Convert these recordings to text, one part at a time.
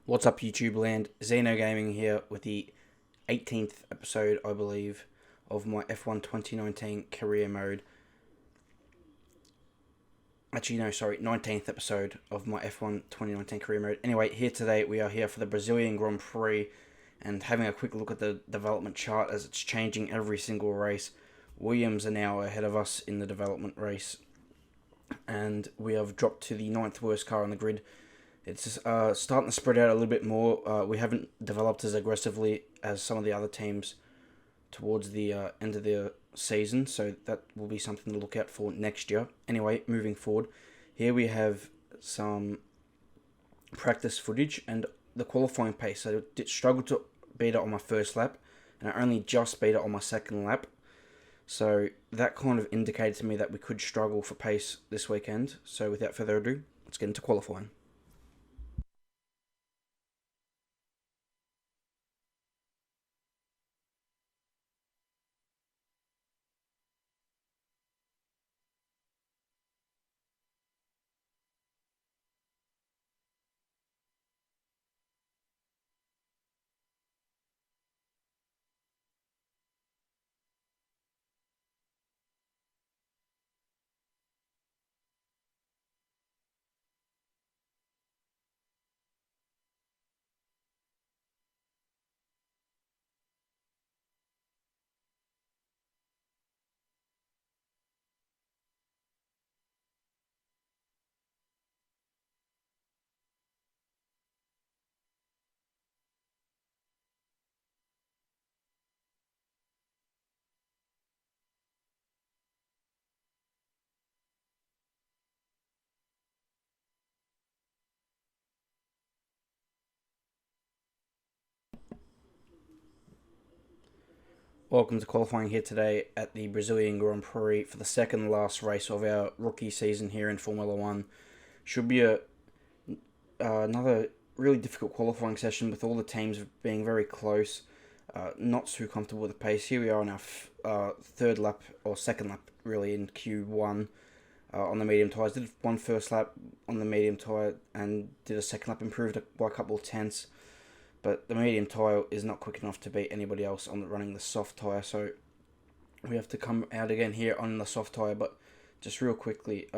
What's up, YouTube land? Xeno Gaming here with the 18th episode, I believe, of my F1 2019 career mode. Actually, no, sorry, 19th episode of my F1 2019 career mode. Anyway, here today we are here for the Brazilian Grand Prix and having a quick look at the development chart as it's changing every single race. Williams are now ahead of us in the development race, and we have dropped to the ninth worst car on the grid. It's starting to spread out a little bit more. We haven't developed as aggressively as some of the other teams towards the end of the season, so that will be something to look out for next year. Anyway, moving forward, here we have some practice footage and the qualifying pace. So I struggled to beat it on my first lap, and I only just beat it on my second lap. So that kind of indicated to me that we could struggle for pace this weekend. So without further ado, let's get into qualifying. Welcome to qualifying here today at the Brazilian Grand Prix for the second last race of our rookie season here in Formula One. Should be another really difficult qualifying session with all the teams being very close. Not too comfortable with the pace. Here we are on our third lap or second lap really in Q1 on the medium tyres. Did one first lap on the medium tyre and did a second lap, improved by a couple of tenths. But the medium tyre is not quick enough to beat anybody else on running the soft tyre, so we have to come out again here on the soft tyre. But just real quickly,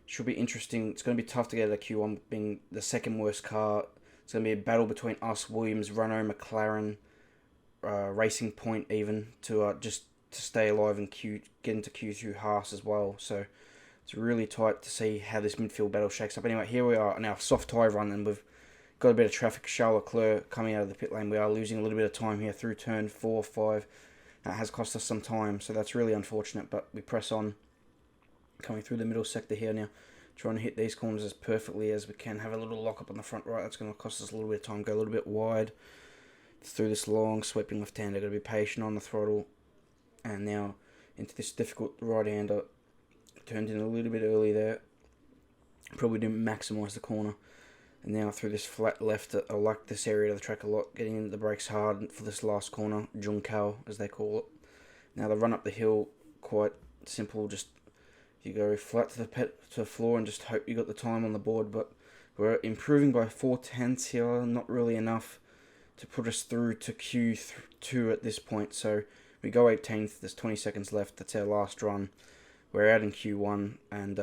should be interesting. It's going to be tough to get a Q1 being the second worst car. It's going to be a battle between us, Williams, Renault, McLaren, Racing Point even, to just to stay alive and get into Q2 Haas as well. So it's really tight to see how this midfield battle shakes up. Anyway, here we are on our soft tyre run, and we've got a bit of traffic. Charles Leclerc coming out of the pit lane. We are losing a little bit of time here through turn 4, 5. That has cost us some time, so that's really unfortunate, but we press on. Coming through the middle sector here now, trying to hit these corners as perfectly as we can. Have a little lock up on the front right. That's going to cost us a little bit of time. Go a little bit wide through this long sweeping left-hander. Got to be patient on the throttle. And now into this difficult right-hander. Turned in a little bit early there. Probably didn't maximise the corner. And now through this flat left, I like this area of the track a lot. Getting into the brakes hard for this last corner, Juncal as they call it. Now the run up the hill, quite simple. Just you go flat to the floor and just hope you got the time on the board. But we're improving by 4 tenths here, not really enough to put us through to Q2 at this point. So we go 18th. There's 20 seconds left. That's our last run. We're out in Q1 and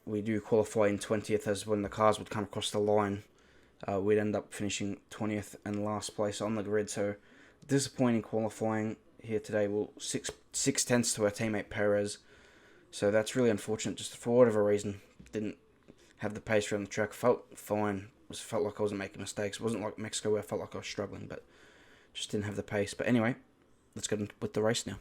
we do qualify in 20th, as when the cars would come across the line, we'd end up finishing 20th and last place on the grid. So disappointing qualifying here today. Well, six tenths to our teammate Perez. So that's really unfortunate. Just for whatever reason, didn't have the pace around the track. Felt fine. Felt like I wasn't making mistakes. It wasn't like Mexico where I felt like I was struggling, but just didn't have the pace. But anyway, let's get on with the race now.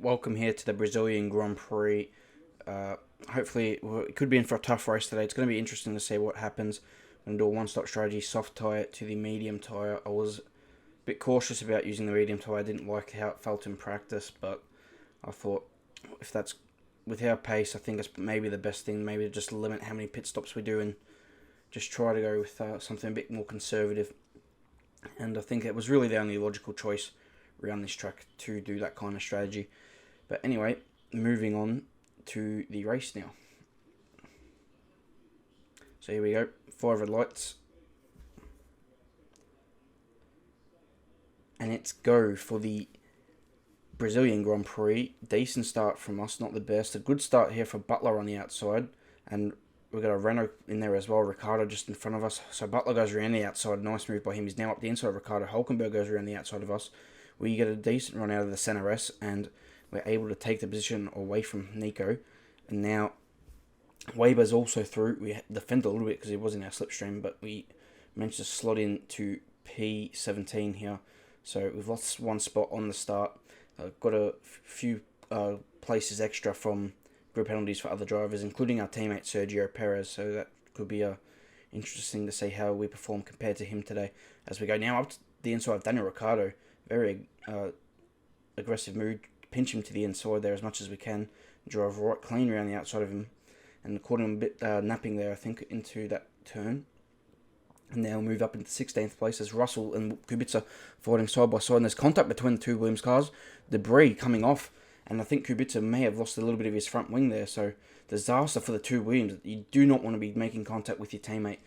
welcome here to the Brazilian Grand Prix. Hopefully, it could be in for a tough race today. It's going to be interesting to see what happens. I'm going to do a one-stop strategy, soft tyre to the medium tyre. I was a bit cautious about using the medium tyre. I didn't like how it felt in practice, but I thought if that's with our pace, I think it's maybe the best thing. Maybe to just limit how many pit stops we do and just try to go with something a bit more conservative. And I think it was really the only logical choice around this track to do that kind of strategy. But anyway, moving on to the race now. So here we go, 5 red lights. And it's go for the Brazilian Grand Prix. Decent start from us, not the best. A good start here for Butler on the outside. And we've got a Renault in there as well. Ricardo just in front of us. So Butler goes around the outside. Nice move by him. He's now up the inside of Ricardo. Hulkenberg goes around the outside of us. We get a decent run out of the center S. And we're able to take the position away from Nico. And now Weber's also through. We defended a little bit because he was in our slipstream. But we managed to slot in to P17 here. So we've lost one spot on the start. Got a few places extra from grid penalties for other drivers, including our teammate Sergio Perez. So that could be interesting to see how we perform compared to him today. As we go now up to the inside of Daniel Ricciardo. Very aggressive move. Pinch him to the inside there as much as we can. Drive right clean around the outside of him. And caught him a bit napping there, I think, into that turn. And now move up into 16th place as Russell and Kubica fighting side by side. And there's contact between the two Williams cars. Debris coming off. And I think Kubica may have lost a little bit of his front wing there. So disaster for the two Williams. You do not want to be making contact with your teammate.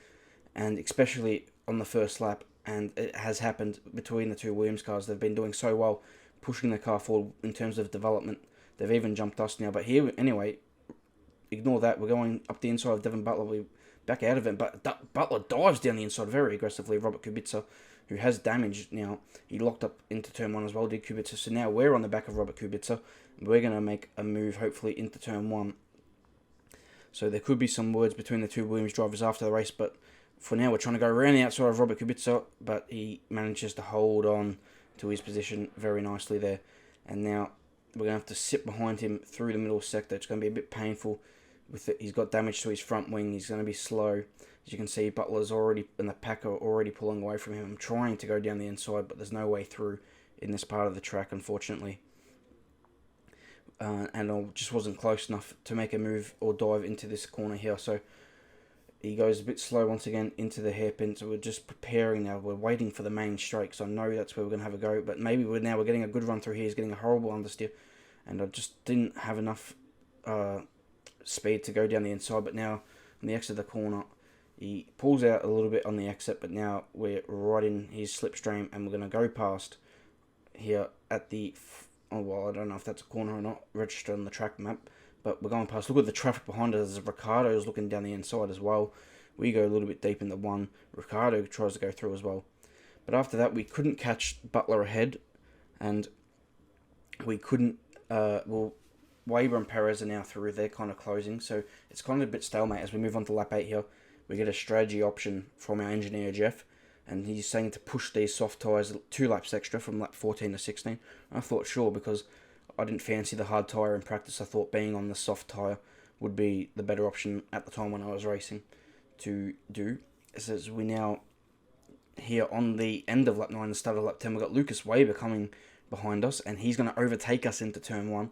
And especially on the first lap. And it has happened between the two Williams cars. They've been doing so well pushing the car forward in terms of development. They've even jumped us now. But here, anyway, ignore that. We're going up the inside of Devon Butler. We back out of it, but Butler dives down the inside very aggressively. Robert Kubica, who has damage now, he locked up into turn 1 as well, did Kubica. So now we're on the back of Robert Kubica. We're going to make a move, hopefully, into turn 1. So there could be some words between the two Williams drivers after the race, but for now we're trying to go around the outside of Robert Kubica, but he manages to hold on to his position very nicely there. And now we're going to have to sit behind him through the middle sector. It's going to be a bit painful. With it, he's got damage to his front wing. He's going to be slow. As you can see, Butler's already and the pack are already pulling away from him. I'm trying to go down the inside, but there's no way through in this part of the track, unfortunately. And I just wasn't close enough to make a move or dive into this corner here. So he goes a bit slow once again into the hairpin. So we're just preparing now. We're waiting for the main straight, because I know that's where we're going to have a go. But maybe we're getting a good run through here. He's getting a horrible understeer, and I just didn't have enough speed to go down the inside. But now on the exit of the corner, he pulls out a little bit on the exit, but now we're right in his slipstream, and we're going to go past here at the I don't know if that's a corner or not, registered on the track map, but we're going past. Look at the traffic behind us. Ricardo's looking down the inside as well. We go a little bit deep in the one. Ricardo tries to go through as well, but after that we couldn't catch Butler ahead, and we couldn't Weber and Perez are now through. They're kind of closing. So it's kind of a bit stalemate as we move on to lap 8 here. We get a strategy option from our engineer, Jeff. And he's saying to push these soft tyres 2 laps extra from lap 14 to 16. I thought sure, because I didn't fancy the hard tyre in practice. I thought being on the soft tyre would be the better option at the time when I was racing to do. As we now here on the end of lap 9, the start of lap 10, we've got Lucas Weber coming behind us. And he's going to overtake us into turn 1.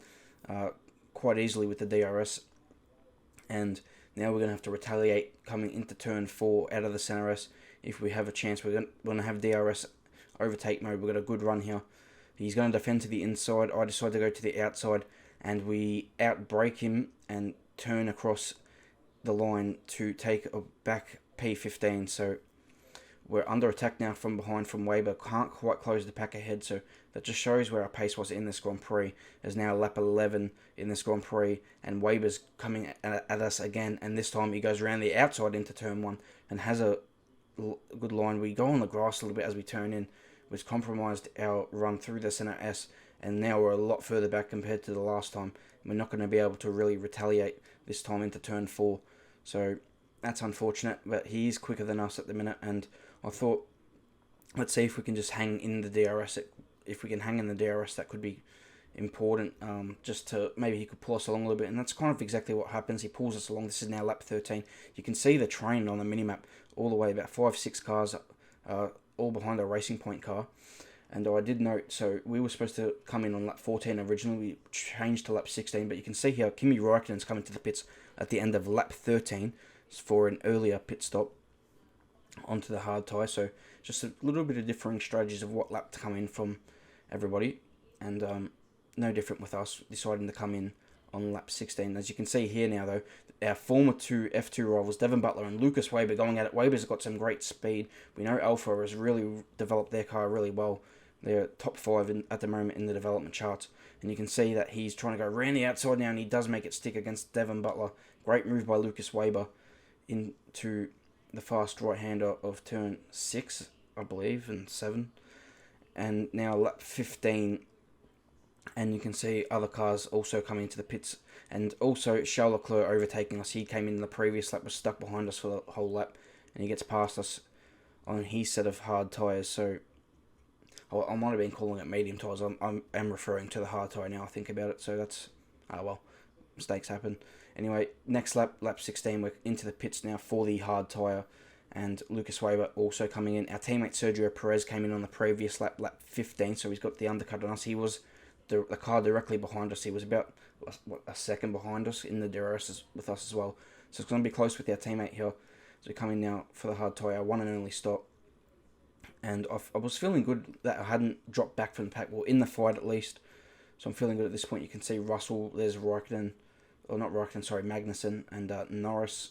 Quite easily with the DRS, and now we're going to have to retaliate coming into turn 4 out of the center S. If we have a chance, we're going to have DRS overtake mode. We've got a good run here. He's going to defend to the inside. I decide to go to the outside, and we outbrake him and turn across the line to take a back P15. So we're under attack now from behind from Weber. Can't quite close the pack ahead, so that just shows where our pace was in this Grand Prix. There's now lap 11 in this Grand Prix, and Weber's coming at us again, and this time he goes around the outside into turn 1 and has a good line. We go on the grass a little bit as we turn in, which compromised our run through the center S, and now we're a lot further back compared to the last time. We're not going to be able to really retaliate this time into turn 4, so that's unfortunate, but he is quicker than us at the minute, and I thought, let's see if we can just hang in the DRS. If we can hang in the DRS, that could be important, just to maybe he could pull us along a little bit, and that's kind of exactly what happens. He pulls us along. This is now lap 13. You can see the train on the minimap all the way, about 5-6 cars, all behind a Racing Point car. And I did note, so we were supposed to come in on lap 14 originally. We changed to lap 16, but you can see here Kimi Raikkonen's coming to the pits at the end of lap 13 for an earlier pit stop onto the hard tyre. So just a little bit of differing strategies of what lap to come in from everybody, and no different with us deciding to come in on lap 16. As you can see here now, though, our former two F2 rivals, Devon Butler and Lucas Weber, going at it. Weber's got some great speed. We know Alpha has really developed their car really well. They're top 5 at the moment in the development charts. And you can see that he's trying to go around the outside now, and he does make it stick against Devon Butler. Great move by Lucas Weber into the fast right-hander of turn 6, I believe, and 7. And now lap 15. And you can see other cars also coming into the pits. And also Charles Leclerc overtaking us. He came in the previous lap, was stuck behind us for the whole lap. And he gets past us on his set of hard tyres. So I might have been calling it medium tyres. I'm referring to the hard tyre now I think about it. So that's, mistakes happen. Anyway, next lap, lap 16, we're into the pits now for the hard tyre. And Lucas Weber also coming in. Our teammate Sergio Perez came in on the previous lap, lap 15. So he's got the undercut on us. He was the car directly behind us. He was about a second behind us in the DRS with us as well. So it's going to be close with our teammate here. So we come in now for the hard tyre, one and only stop. And I was feeling good that I hadn't dropped back from the pack, well, in the fight at least. So I'm feeling good at this point. You can see Russell, there's Raikkonen, or not Raikkonen, sorry, Magnussen, and Norris.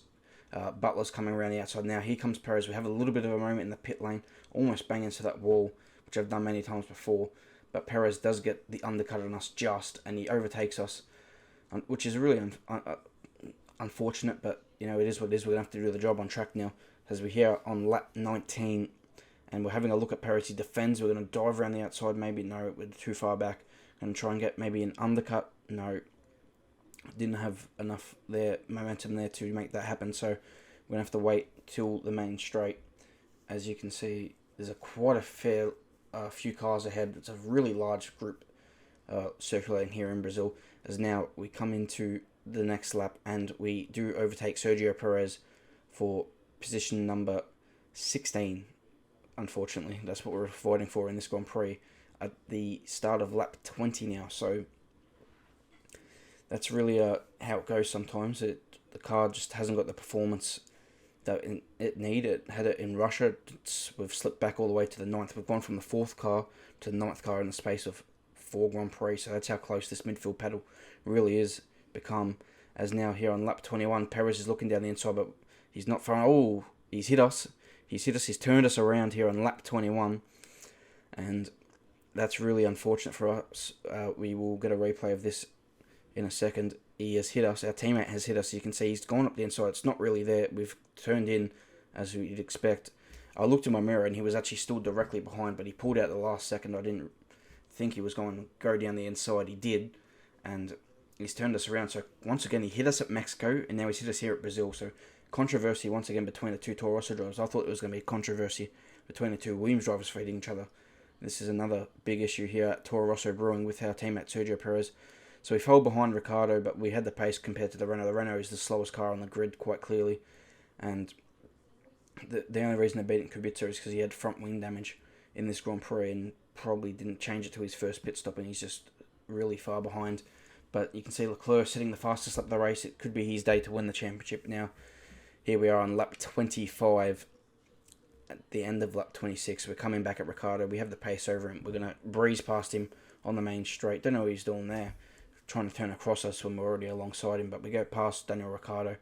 Butler's coming around the outside now. Here comes Perez. We have a little bit of a moment in the pit lane, almost bang into that wall, which I've done many times before. But Perez does get the undercut on us just, and he overtakes us, which is really unfortunate, but it is what it is. We're going to have to do the job on track now, as we're here on lap 19. And we're having a look at Perez. He defends. We're going to dive around the outside. Maybe no, we're too far back. And try and get maybe an undercut. No, didn't have enough momentum there to make that happen. So we're going to have to wait till the main straight. As you can see, there's quite a few cars ahead. It's a really large group circulating here in Brazil. As now we come into the next lap and we do overtake Sergio Perez for position number 16. Unfortunately, that's what we're fighting for in this Grand Prix at the start of lap 20 now. So that's really how it goes sometimes. The car just hasn't got the performance that it needed. It had it in Russia. We've slipped back all the way to the 9th. We've gone from the 4th car to the 9th car in the space of 4 Grand Prix. So that's how close this midfield battle really is become. As now here on lap 21, Perez is looking down the inside, but he's not far. Oh, he's hit us. He's turned us around here on lap 21, and that's really unfortunate for us. We will get a replay of this in a second. He has hit us. Our teammate has hit us. You can see he's gone up the inside. It's not really there. We've turned in as we'd expect. I looked in my mirror and he was actually still directly behind, but he pulled out the last second. I didn't think he was going to go down the inside. He did, and he's turned us around. So once again, he hit us at Mexico, and now he's hit us here at Brazil. So controversy once again between the two Toro Rosso drivers. I thought it was going to be a controversy between the two Williams drivers for hitting each other. This is another big issue here at Toro Rosso brewing with our teammate Sergio Perez. So we fell behind Ricciardo, but we had the pace compared to the Renault. The Renault is the slowest car on the grid quite clearly, and the only reason they beat Kubica is because he had front wing damage in this Grand Prix and probably didn't change it to his first pit stop, and he's just really far behind. But you can see Leclerc sitting the fastest lap of the race. It could be his day to win the championship now. Here we are on lap 25, at the end of lap 26. We're coming back at Ricciardo. We have the pace over him. We're going to breeze past him on the main straight. Don't know what he's doing there, trying to turn across us when we're already alongside him. But we go past Daniel Ricciardo,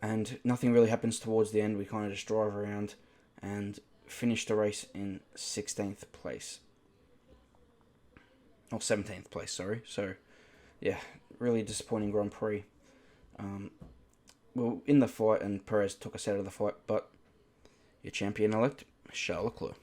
and nothing really happens towards the end. We kind of just drive around and finish the race in 16th place. Or 17th place, sorry. So, yeah, really disappointing Grand Prix. Well, in the fight, and Perez took us out of the fight, but your champion-elect, Charles Leclerc.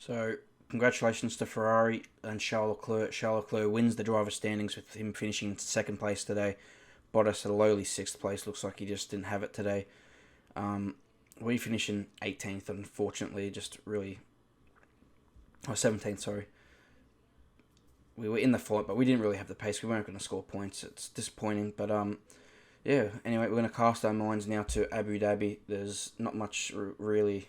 So, congratulations to Ferrari and Charles Leclerc. Charles Leclerc wins the driver standings with him finishing in second place today. Bottas at a lowly sixth place. Looks like he just didn't have it today. We finished in 18th, unfortunately, just really... 17th, sorry. We were in the fight, but we didn't really have the pace. We weren't going to score points. It's disappointing, but yeah. Anyway, we're going to cast our minds now to Abu Dhabi. There's not much really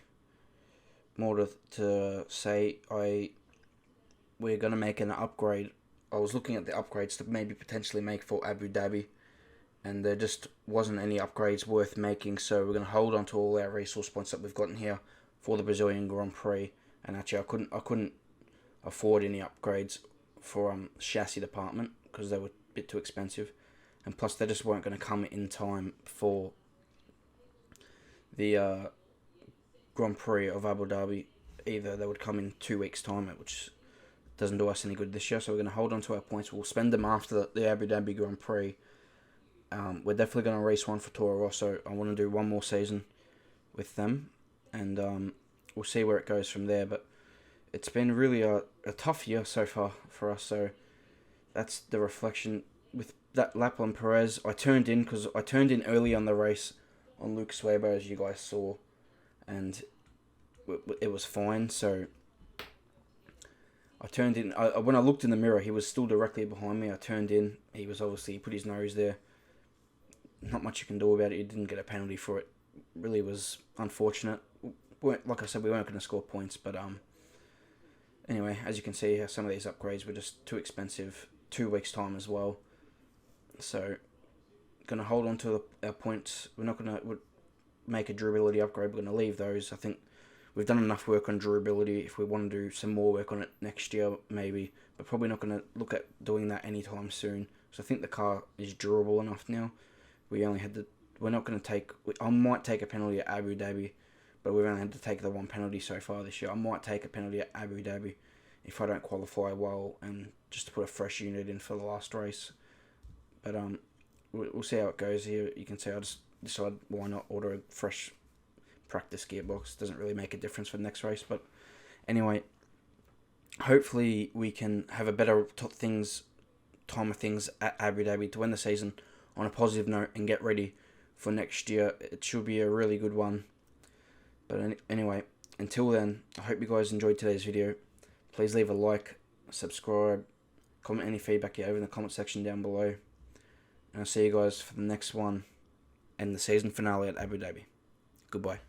more to say. We're going to make an upgrade. I was looking at the upgrades to maybe potentially make for Abu Dhabi, and there just wasn't any upgrades worth making, so we're going to hold on to all our resource points that we've gotten here for the Brazilian Grand Prix. And actually, I couldn't afford any upgrades for chassis department because they were a bit too expensive, and plus they just weren't going to come in time for the Grand Prix of Abu Dhabi either. They would come in 2 weeks' time, which doesn't do us any good this year. So we're going to hold on to our points. We'll spend them after the Abu Dhabi Grand Prix. We're definitely going to race one for Toro Rosso. I want to do one more season with them, and we'll see where it goes from there. But it's been really a tough year so far for us, so that's the reflection. With that lap on Perez, I turned in early on the race on Luke Swaber, as you guys saw, and it was fine, so I turned in. When I looked in the mirror, he was still directly behind me. I turned in. He put his nose there. Not much you can do about it. He didn't get a penalty for it. Really was unfortunate. Like I said, we weren't going to score points, but anyway, as you can see, some of these upgrades were just too expensive. 2 weeks' time as well. So, going to hold on to our points. We're not going to make a durability upgrade. We're going to leave those. I think we've done enough work on durability. If we want to do some more work on it next year, maybe. But probably not going to look at doing that anytime soon. So I think the car is durable enough now. We're not going to take... I might take a penalty at Abu Dhabi, but we've only had to take the one penalty so far this year. I might take a penalty at Abu Dhabi if I don't qualify well, and just to put a fresh unit in for the last race. But we'll see how it goes here. You can see I just decided why not order a fresh practice gearbox. Doesn't really make a difference for the next race. But anyway, hopefully we can have a better time of things at Abu Dhabi to end the season on a positive note and get ready for next year. It should be a really good one. But anyway, until then, I hope you guys enjoyed today's video. Please leave a like, subscribe, comment any feedback you have in the comment section down below. And I'll see you guys for the next one and the season finale at Abu Dhabi. Goodbye.